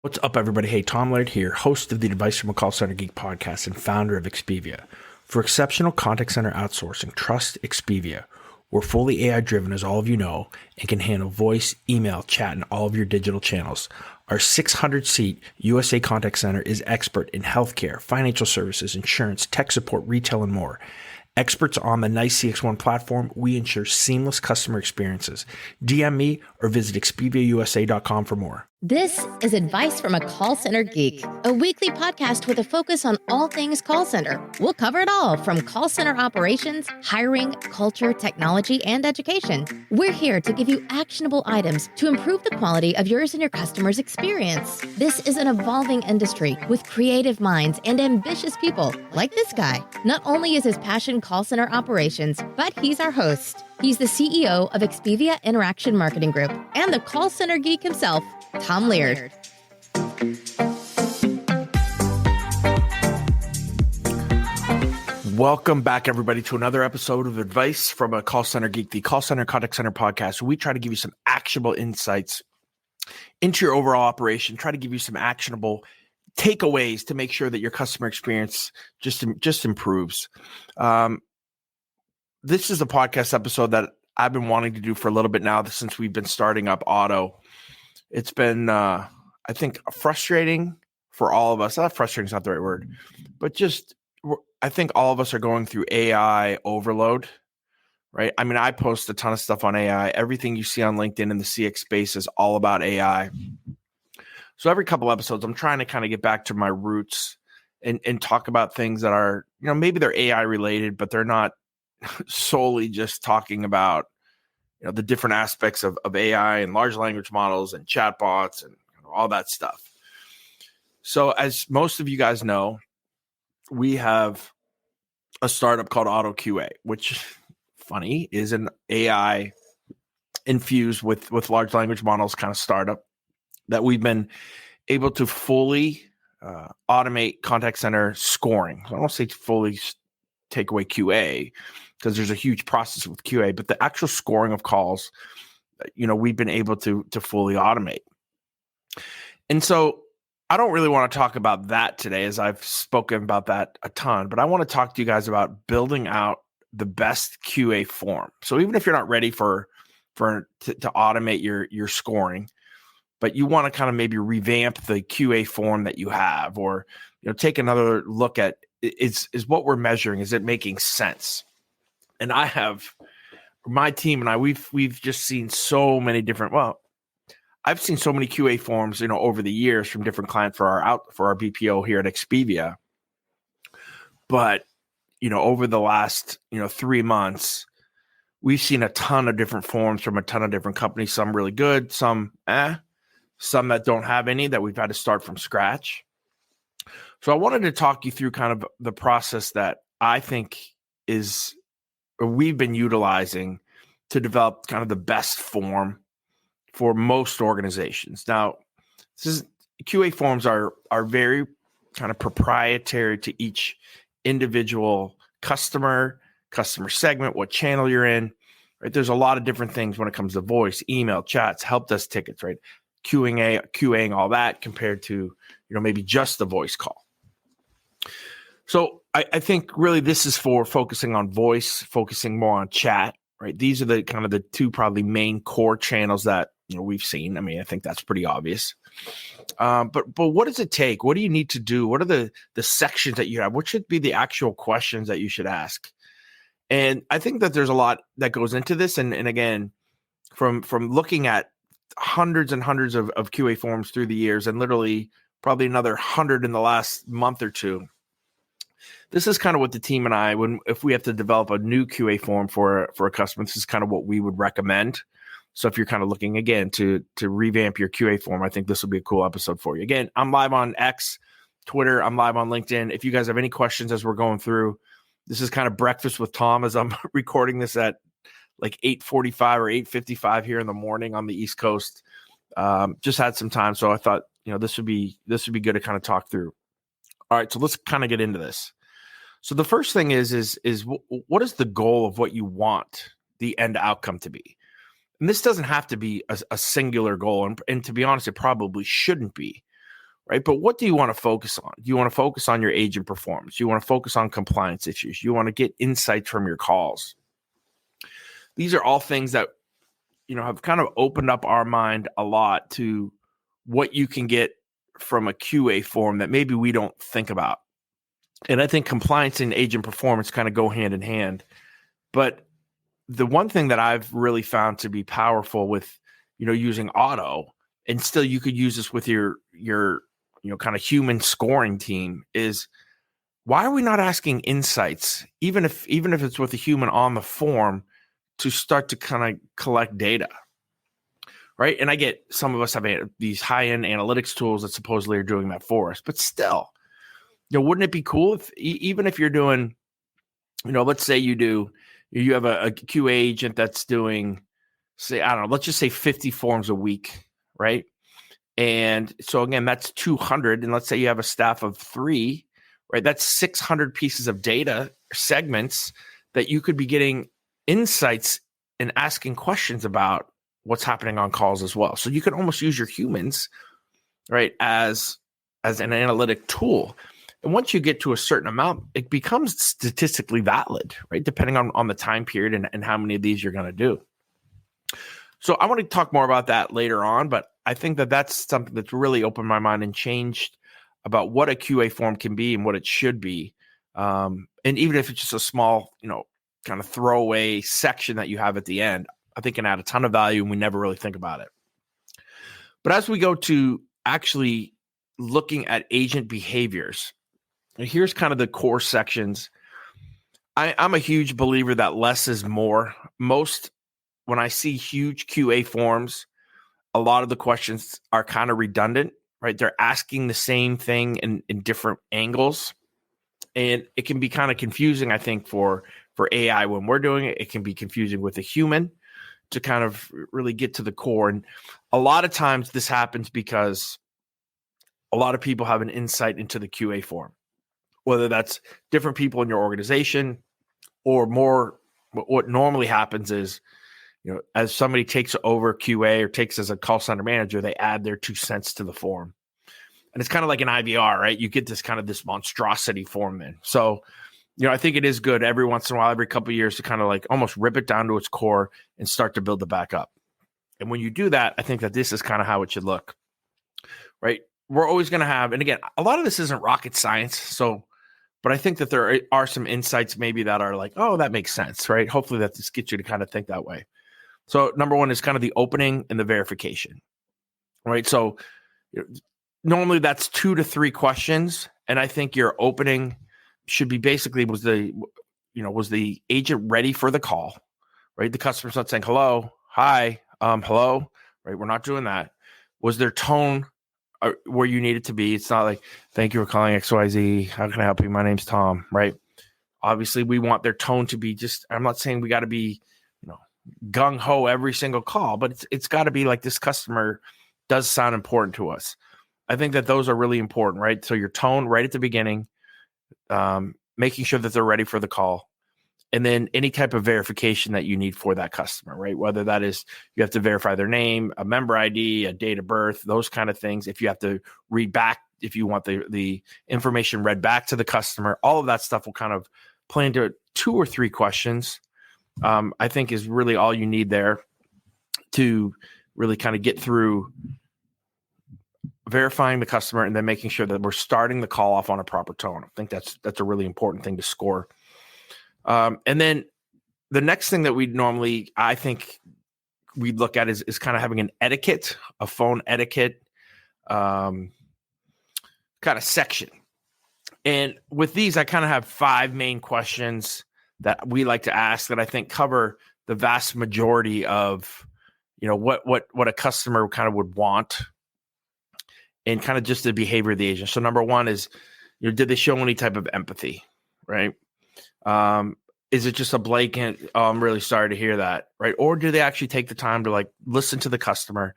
What's up, everybody? Hey, Tom Laird here, host of the Advice from a Call Center Geek podcast and founder of Expedia. For exceptional contact center outsourcing, trust Expedia. We're fully AI driven, as all of you know, and can handle voice, email, chat, and all of your digital channels. Our 600-seat USA contact center is expert in healthcare, financial services, insurance, tech support, retail, and more. Experts on the NICE CX1 platform, we ensure seamless customer experiences. DM me or visit expediausa.com for more. This is Advice from a Call Center Geek, a weekly podcast with a focus on all things call center. We'll cover it all from call center operations, hiring, culture, technology, and education. We're here to give you actionable items to improve the quality of yours and your customers' experience. This is an evolving industry with creative minds and ambitious people like this guy. Not only is his passion call center operations, but he's our host. He's the CEO of Expedia Interaction Marketing Group and the call center geek himself, Tom Laird. Welcome back, everybody, to another episode of Advice from a Call Center Geek, the call center contact center podcast. We try to give you some actionable insights into your overall operation, try to give you some actionable takeaways to make sure that your customer experience just improves. This is a podcast episode that I've been wanting to do for a little bit now since we've been starting up Auto. It's been, I think, frustrating for all of us. Frustrating is not the right word, but just I think all of us are going through AI overload, right? I mean, I post a ton of stuff on AI. Everything you see on LinkedIn in the CX space is all about AI. So every couple episodes, I'm trying to kind of get back to my roots and talk about things that are, maybe they're AI related, but they're not solely just talking about the different aspects of AI and large language models and chatbots and all that stuff. So as most of you guys know, we have a startup called Auto QA, which funny is an AI infused with large language models kind of startup that we've been able to fully automate contact center scoring. So I don't say fully take away QA, because there's a huge process with QA, but the actual scoring of calls, we've been able to fully automate. And so I don't really want to talk about that today, as I've spoken about that a ton, but I want to talk to you guys about building out the best QA form. So even if you're not ready to automate your scoring, but you want to kind of maybe revamp the QA form that you have, or take another look at is what we're measuring, is it making sense? And my team and I, we've just seen so many different, I've seen so many QA forms, over the years from different clients for our BPO here at Expedia. But, over the last, 3 months, we've seen a ton of different forms from a ton of different companies, some really good, some that don't have any, that we've had to start from scratch. So I wanted to talk you through kind of the process that I think we've been utilizing to develop kind of the best form for most organizations. Now, QA forms are very kind of proprietary to each individual customer segment, what channel you're in, right? There's a lot of different things when it comes to voice, email, chats, help desk tickets, right? QAing all that compared to, maybe just the voice call. So I think really this is for focusing on voice, focusing more on chat, right? These are the kind of the two probably main core channels that we've seen. I mean, I think that's pretty obvious. But what does it take? What do you need to do? What are the sections that you have? What should be the actual questions that you should ask? And I think that there's a lot that goes into this. And again, from looking at hundreds and hundreds of QA forms through the years, and literally probably another 100 in the last month or two, this is kind of what the team and I, if we have to develop a new QA form for a customer, this is kind of what we would recommend. So if you're kind of looking again to revamp your QA form, I think this will be a cool episode for you. Again, I'm live on X, Twitter. I'm live on LinkedIn. If you guys have any questions as we're going through, this is kind of breakfast with Tom, as I'm recording this at like 8:45 or 8:55 here in the morning on the East Coast. Just had some time, so I thought this would be good to kind of talk through. All right, so let's kind of get into this. So the first thing is what is the goal of what you want the end outcome to be? And this doesn't have to be a singular goal. And to be honest, it probably shouldn't be. right? But what do you want to focus on? Do you want to focus on your agent performance? Do you want to focus on compliance issues? You want to get insights from your calls? These are all things that, have kind of opened up our mind a lot to what you can get from a QA form that maybe we don't think about. And I think compliance and agent performance kind of go hand in hand. But the one thing that I've really found to be powerful with, using auto, and still you could use this with your kind of human scoring team, is why are we not asking insights, even if it's with a human on the form, to start to kind of collect data, right? And I get some of us have these high-end analytics tools that supposedly are doing that for us, but still, wouldn't it be cool if even if you're doing, let's say you have a QA agent that's doing, say, I don't know, let's just say 50 forms a week, right? And so again, that's 200. And let's say you have a staff of 3, right? That's 600 pieces of data segments that you could be getting insights and asking questions about what's happening on calls as well. So you can almost use your humans, right, as an analytic tool. And once you get to a certain amount, it becomes statistically valid, right, depending on the time period and how many of these you're going to do. So I want to talk more about that later on, but I think that that's something that's really opened my mind and changed about what a QA form can be and what it should be. And even if it's just a small, kind of throwaway section that you have at the end, I think can add a ton of value, and we never really think about it. But as we go to actually looking at agent behaviors, here's kind of the core sections. I'm a huge believer that less is more. When I see huge QA forms, a lot of the questions are kind of redundant, right? They're asking the same thing in different angles. And it can be kind of confusing, I think, for AI when we're doing it. It can be confusing with a human to kind of really get to the core. And a lot of times this happens because a lot of people have an insight into the QA form, whether that's different people in your organization or more. What normally happens is, as somebody takes over QA or takes as a call center manager, they add their 2 cents to the form. And it's kind of like an IVR, right? You get this monstrosity form in. So, I think it is good every once in a while, every couple of years, to kind of like almost rip it down to its core and start to build it back up. And when you do that, I think that this is kind of how it should look, right? We're always going to have, and again, a lot of this isn't rocket science. So, but I think that there are some insights maybe that are like, oh, that makes sense, right? Hopefully that just gets you to kind of think that way. So number one is kind of the opening and the verification, right? So normally that's 2 to 3 questions. And I think your opening should be basically, was the agent ready for the call, right? The customer's not saying, hello, hi, hello, right? We're not doing that. Was their tone where you need it to be? It's not like, thank you for calling XYZ. How can I help you? My name's Tom, right? Obviously we want their tone to be I'm not saying we got to be, gung ho every single call, but it's got to be like, this customer does sound important to us. I think that those are really important, right? So your tone right at the beginning, making sure that they're ready for the call, and then any type of verification that you need for that customer, right? Whether that is you have to verify their name, a member ID, a date of birth, those kind of things. If you have to read back, if you want the information read back to the customer, all of that stuff will kind of play into 2 or 3 questions. I think is really all you need there to really kind of get through verifying the customer and then making sure that we're starting the call off on a proper tone. I think that's a really important thing to score. And then the next thing that I think we'd look at is kind of having an etiquette, a phone etiquette kind of section. And with these, I kind of have 5 main questions that we like to ask that I think cover the vast majority of, what a customer kind of would want and kind of just the behavior of the agent. So number 1 is, did they show any type of empathy, right? Is it just a blatant, oh, I'm really sorry to hear that, right? Or do they actually take the time to like listen to the customer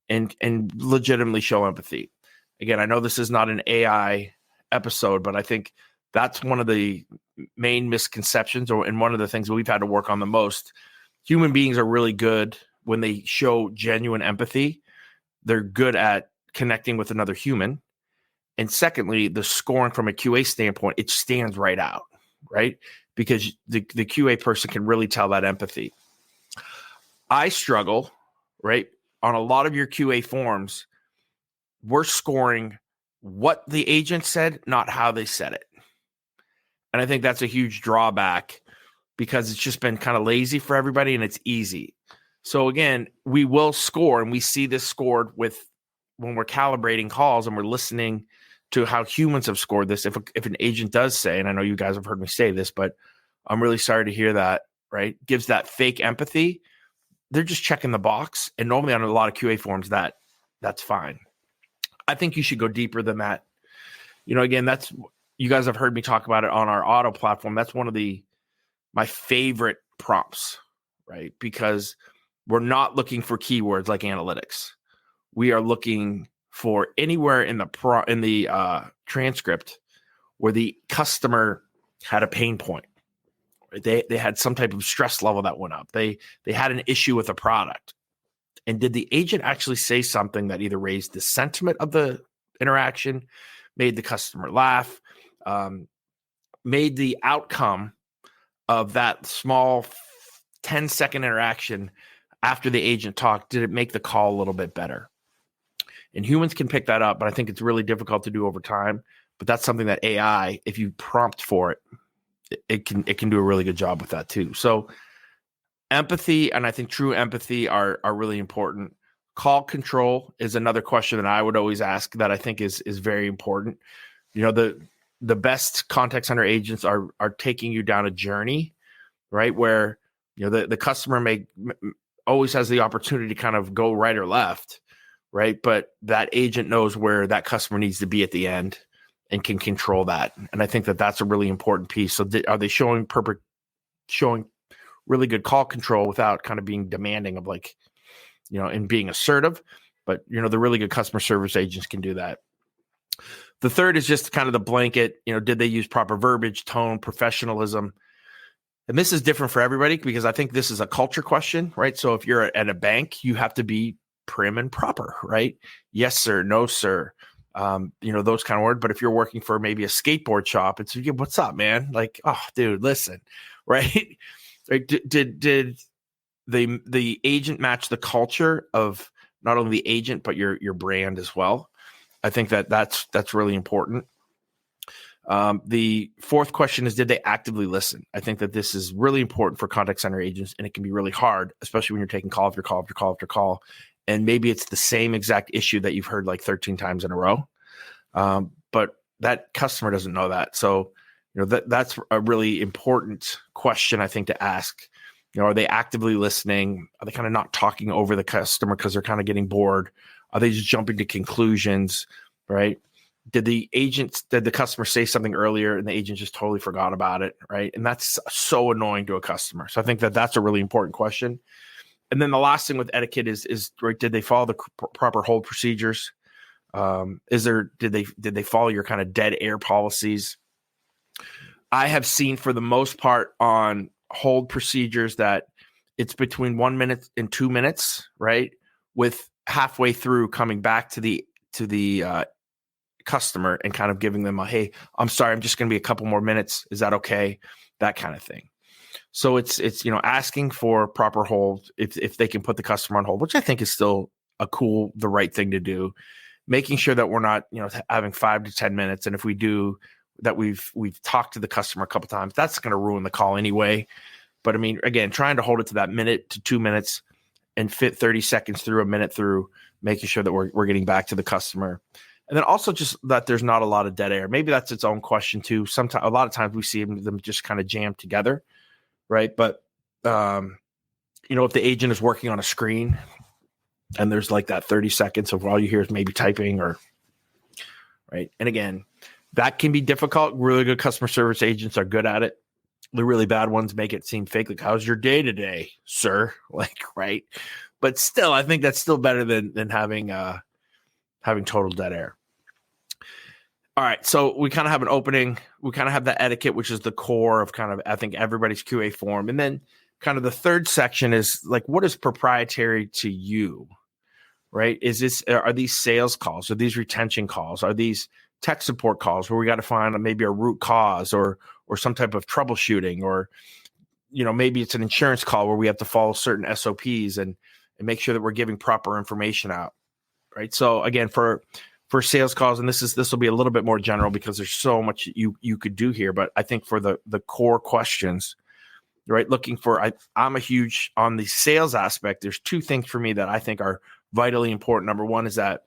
and legitimately show empathy? Again, I know this is not an AI episode, but I think that's one of the main misconceptions, and one of the things that we've had to work on the most. Human beings are really good when they show genuine empathy. They're good at connecting with another human, And secondly, the scoring from a QA standpoint, it stands right out, right? Because the QA person can really tell that empathy. I struggle, right? On a lot of your QA forms, we're scoring what the agent said, not how they said it. And I think that's a huge drawback because it's just been kind of lazy for everybody and it's easy. So again, we will score, and we see this scored with when we're calibrating calls and we're listening to how humans have scored this. If an agent does say, and I know you guys have heard me say this, but I'm really sorry to hear that, right? Gives that fake empathy. They're just checking the box. And normally on a lot of QA forms, that's fine. I think you should go deeper than that. Again, you guys have heard me talk about it on our auto platform. That's one of my favorite prompts, right? Because we're not looking for keywords like analytics. We are looking for anywhere in the transcript where the customer had a pain point. They had some type of stress level that went up. They had an issue with a product. And did the agent actually say something that either raised the sentiment of the interaction, made the customer laugh, made the outcome of that small 10-second interaction after the agent talked, did it make the call a little bit better? And humans can pick that up, but I think it's really difficult to do over time. But that's something that AI, if you prompt for it, it can do a really good job with that too. So empathy, and I think true empathy are really important. Call control is another question that I would always ask that I think is very important. The best contact center agents are taking you down a journey, right? Where the customer may always has the opportunity to kind of go right or left, right? But that agent knows where that customer needs to be at the end and can control that. And I think that that's a really important piece. So are they showing really good call control without kind of being demanding of and being assertive? But, the really good customer service agents can do that. The third is just kind of the blanket, did they use proper verbiage, tone, professionalism? And this is different for everybody because I think this is a culture question, right? So if you're at a bank, you have to be prim and proper, right? Yes, sir. No, sir. Those kind of words. But if you're working for maybe a skateboard shop, it's what's up, man? Like, oh, dude, listen, right? Like, did the agent match the culture of not only the agent but your brand as well? I think that's really important. The fourth question is, did they actively listen? I think that this is really important for contact center agents, and it can be really hard, especially when you're taking call after call after call after call. And maybe it's the same exact issue that you've heard like 13 times in a row. But that customer doesn't know that. So, that's a really important question, I think, to ask. Are they actively listening? Are they kind of not talking over the customer because they're kind of getting bored? Are they just jumping to conclusions, right? Did the customer say something earlier and the agent just totally forgot about it, right? And that's so annoying to a customer. So I think that that's a really important question. And then the last thing with etiquette is right, did they follow the proper hold procedures? Did they follow your kind of dead air policies? I have seen for the most part on hold procedures that it's between 1 minute and 2 minutes, right? With halfway through coming back to the customer and kind of giving them hey, I'm sorry, I'm just going to be a couple more minutes. Is that okay? That kind of thing. So it's asking for proper hold if they can put the customer on hold, which I think is still the right thing to do. Making sure that we're not having 5 to 10 minutes, and if we do that, we've talked to the customer a couple times, that's going to ruin the call anyway. But I mean, again, trying to hold it to that minute to 2 minutes and fit 30 seconds through, a minute through, making sure that we're getting back to the customer. And then also just that there's not a lot of dead air. Maybe that's its own question too. A lot of times we see them just kind of jammed together, right? But if the agent is working on a screen and there's like that 30 seconds of all you hear is maybe typing right. And again, that can be difficult. Really good customer service agents are good at it. The really bad ones make it seem fake. Like, how's your day today, sir? Like, right. But still, I think that's still better than having total dead air. All right. So we kind of have an opening. We kind of have that etiquette, which is the core of kind of, I think, everybody's QA form. And then kind of the third section is like, what is proprietary to you, right? Are these sales calls? Are these retention calls? Are these tech support calls where we got to find maybe a root cause or some type of troubleshooting, or maybe it's an insurance call where we have to follow certain SOPs and make sure that we're giving proper information out, right? So again, for sales calls, and this will be a little bit more general because there's so much you could do here, but I think for the core questions, right, looking for, I'm a huge on the sales aspect. There's two things for me that I think are vitally important. Number one is that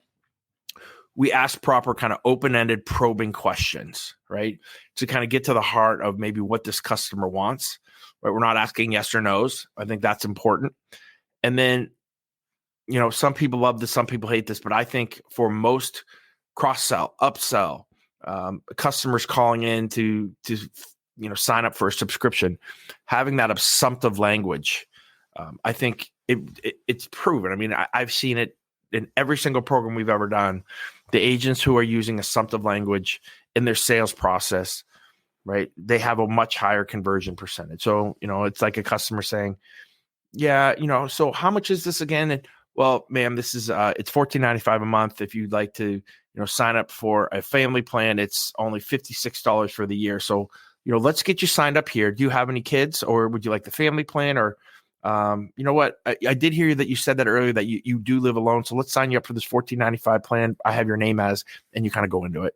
we ask proper kind of open-ended probing questions, right? To kind of get to the heart of maybe what this customer wants, right? We're not asking yes or no's. I think that's important. And then, some people love this, some people hate this, but I think for most cross-sell, upsell, customers calling in to sign up for a subscription, having that assumptive language, I think it's proven. I mean, I've seen it in every single program we've ever done. The agents who are using assumptive language in their sales process, right, they have a much higher conversion percentage. So, it's like a customer saying, yeah, so how much is this again? And, well, ma'am, this is it's $14.95 a month. If you'd like to, sign up for a family plan, it's only $56 for the year. So, let's get you signed up here. Do you have any kids, or would you like the family plan? Or, you know what? I did hear that you said that earlier, that you do live alone. So let's sign you up for this $14.95 plan. I have your name as, and you kind of go into it.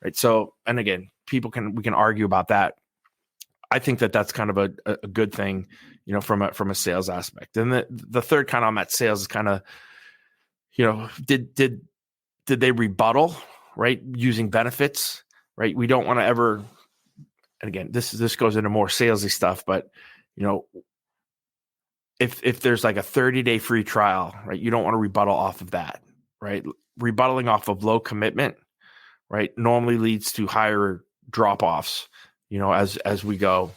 Right. So, and again, we can argue about that. I think that that's kind of a good thing, from a sales aspect. And the third kind of on that sales is kind of, did they rebuttal, right, using benefits, right? We don't want to ever, and again, this goes into more salesy stuff, but if there's like a 30-day free trial, right, you don't want to rebuttal off of that, right? Rebuttaling off of low commitment, right, normally leads to higher drop-offs, as we go,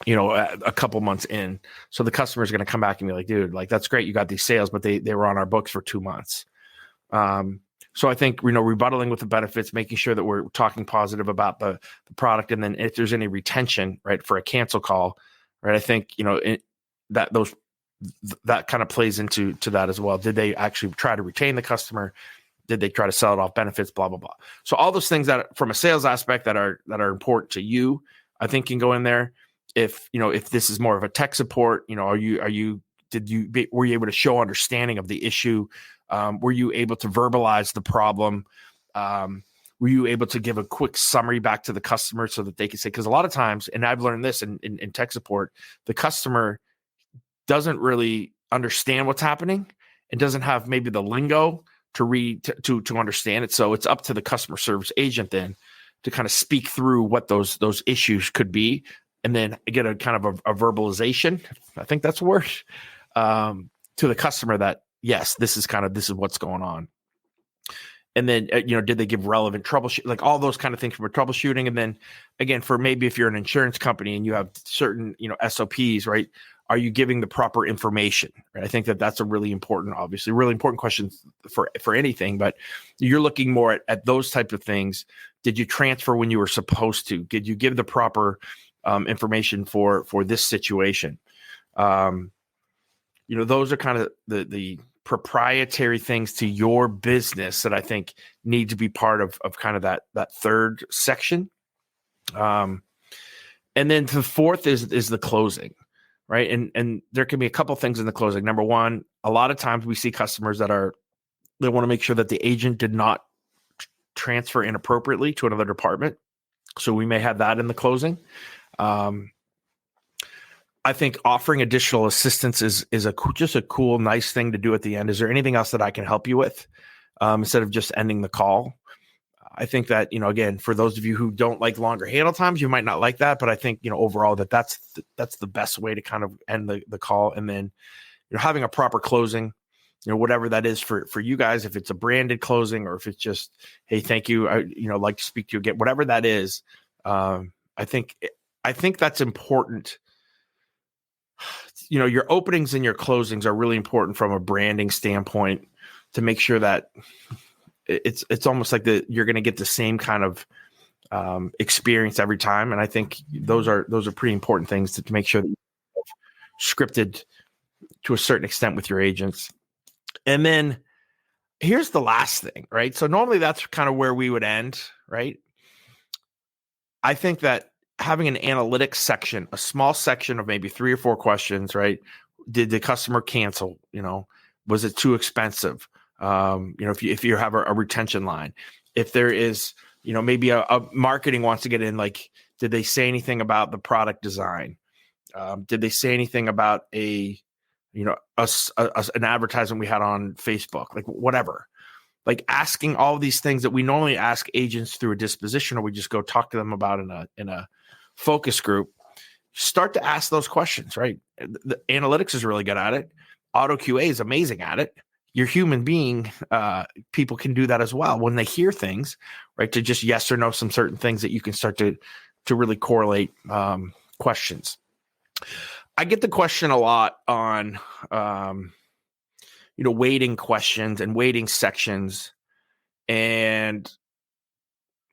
a couple months in. So the customer is going to come back and be like, dude, like, that's great, you got these sales, but they were on our books for 2 months. So I think, rebuttaling with the benefits, making sure that we're talking positive about the product. And then if there's any retention, right, for a cancel call, right, I think, that kind of plays into that as well. Did they actually try to retain the customer? Did they try to sell it off benefits, blah, blah, blah. So all those things that from a sales aspect that are important to you, I think can go in there. If this is more of a tech support, were you able to show understanding of the issue? Were you able to verbalize the problem? Were you able to give a quick summary back to the customer so that they can say, because a lot of times, and I've learned this in tech support, the customer doesn't really understand what's happening and doesn't have maybe the lingo to read to understand it. So it's up to the customer service agent then to kind of speak through what those issues could be, and then get a kind of a verbalization, I think that's a word, to the customer that, yes, this is what's going on. And then, did they give relevant troubleshoot, like all those kind of things for troubleshooting? And then again, for maybe if you're an insurance company and you have certain, SOPs, right? Are you giving the proper information? Right? I think that's a really important question for anything, but you're looking more at those type of things. Did you transfer when you were supposed to? Did you give the proper information for this situation? Those are kind of the proprietary things to your business that I think need to be part of kind of that third section. And then the fourth is the closing, right? And there can be a couple things in the closing. Number one, a lot of times we see customers they want to make sure that the agent did not transfer inappropriately to another department. So we may have that in the closing. I think offering additional assistance is just a cool, nice thing to do at the end. Is there anything else that I can help you with, instead of just ending the call? I think that, again, for those of you who don't like longer handle times, you might not like that, but I think, overall that's the best way to kind of end the call. And then, having a proper closing, whatever that is for you guys, if it's a branded closing or if it's just, hey, thank you, I like to speak to you again, whatever that is. I think that's important. Your openings and your closings are really important from a branding standpoint to make sure that it's almost like you're going to get the same kind of experience every time. And I think those are pretty important things to make sure that you're scripted to a certain extent with your agents. And then here's the last thing, right? So normally that's kind of where we would end, right? I think that having an analytics section, a small section of maybe 3 or 4 questions, right? Did the customer cancel? Was it too expensive? If you have a retention line, if there is, maybe a marketing wants to get in, like, did they say anything about the product design? Did they say anything about an advertisement we had on Facebook, like whatever? Like asking all these things that we normally ask agents through a disposition, or we just go talk to them about in a focus group. Start to ask those questions, right? The analytics is really good at it. Auto QA is amazing at it. Your human being, people can do that as well when they hear things, right? To just yes or no some certain things that you can start to really correlate questions. I get the question a lot on weighting questions and weighting sections. And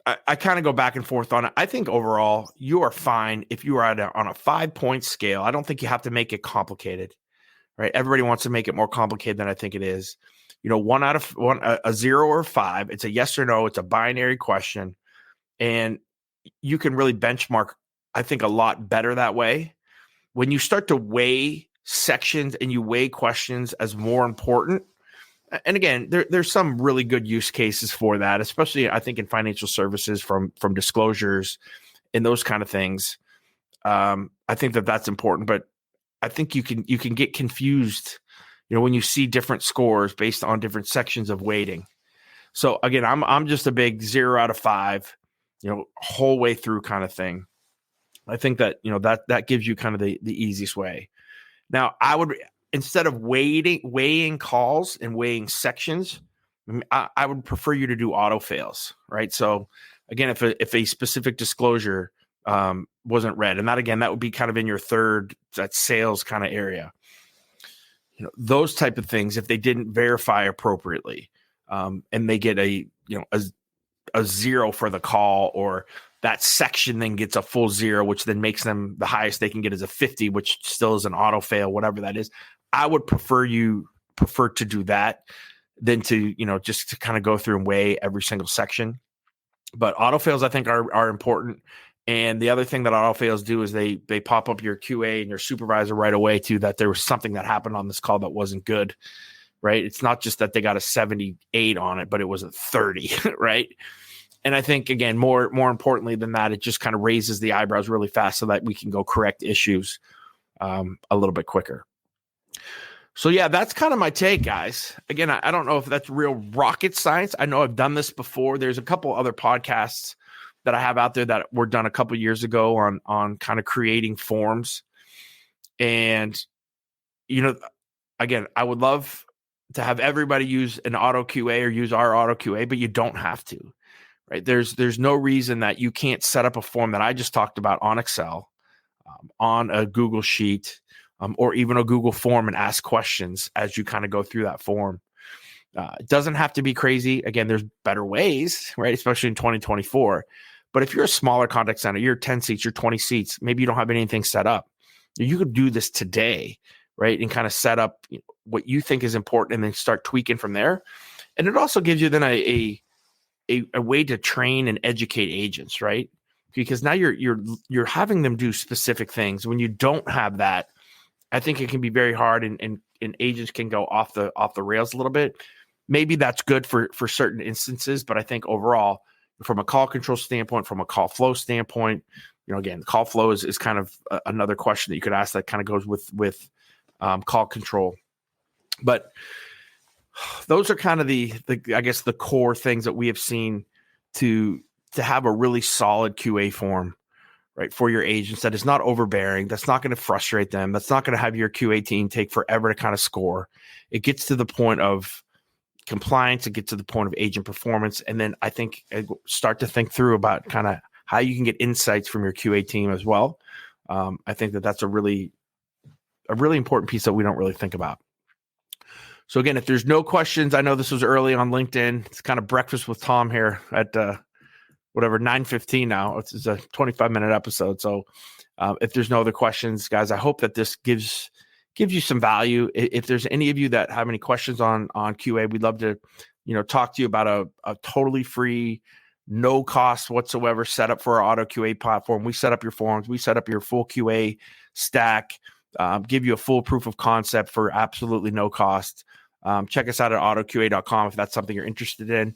I kind of go back and forth on it. I think overall you are fine if you are on a 5-point scale. I don't think you have to make it complicated, right? Everybody wants to make it more complicated than I think it is. 1 out of 1, a 0 or 5. It's a yes or no. It's a binary question. And you can really benchmark, I think, a lot better that way. When you start to weigh sections and you weigh questions as more important, and again, there's some really good use cases for that, especially I think in financial services from disclosures and those kind of things. I think that's important, but I think you can get confused, when you see different scores based on different sections of weighting. So again, I'm just a big 0 out of 5, whole way through kind of thing. I think that that gives you kind of the easiest way. Now, I would, instead of weighing calls and weighing sections, I would prefer you to do auto fails, right? So again, if a specific disclosure wasn't read, and that would be kind of in your third, that sales kind of area, those type of things, if they didn't verify appropriately, and they get a 0 for the call, or that section then gets a full 0, which then makes them, the highest they can get is a 50, which still is an auto fail, whatever that is. I would prefer to do that than to, just to kind of go through and weigh every single section. But auto fails, I think, are important. And the other thing that auto fails do is they pop up your QA and your supervisor right away too, that there was something that happened on this call that wasn't good, right? It's not just that they got a 78 on it, but it was a 30, right? And I think, again, more importantly than that, it just kind of raises the eyebrows really fast so that we can go correct issues a little bit quicker. So, yeah, that's kind of my take, guys. Again, I don't know if that's real rocket science. I know I've done this before. There's a couple other podcasts that I have out there that were done a couple years ago on kind of creating forms. And, again, I would love to have everybody use an auto QA or use our auto QA, but you don't have to. Right? There's no reason that you can't set up a form that I just talked about on Excel, on a Google Sheet, or even a Google form, and ask questions as you kind of go through that form. It doesn't have to be crazy. Again, there's better ways, right? Especially in 2024. But if you're a smaller contact center, you're 10 seats, you're 20 seats, maybe you don't have anything set up. You could do this today, right? And kind of set up what you think is important and then start tweaking from there. And it also gives you then a way to train and educate agents, right? Because now you're having them do specific things. When you don't have that, I think it can be very hard, and agents can go off the rails a little bit. Maybe that's good for certain instances, but I think overall, from a call control standpoint, from a call flow standpoint, again, call flow is kind of another question that you could ask that kind of goes with call control. But those are kind of the I guess the core things that we have seen to have a really solid QA form, right, for your agents that is not overbearing, that's not going to frustrate them, that's not going to have your QA team take forever to kind of score. It gets to the point of compliance, it gets to the point of agent performance, and then I think start to think through about kind of how you can get insights from your QA team as well. I think that's a really important piece that we don't really think about. So again, if there's no questions, I know this was early on LinkedIn. It's kind of breakfast with Tom here at 9:15 now. It's a 25-minute episode. So if there's no other questions, guys, I hope that this gives you some value. If there's any of you that have any questions on QA, we'd love to talk to you about a totally free, no cost whatsoever setup for our auto QA platform. We set up your forms. We set up your full QA stack, give you a full proof of concept for absolutely no cost. Check us out at autoqa.com if that's something you're interested in.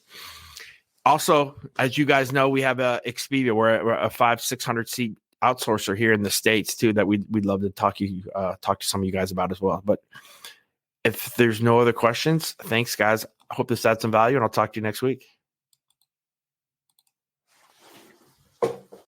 Also, as you guys know, we have Expedia. We're a 500-600 seat outsourcer here in the States too, that we'd love to talk to some of you guys about as well. But if there's no other questions, thanks guys. I hope this adds some value, and I'll talk to you next week.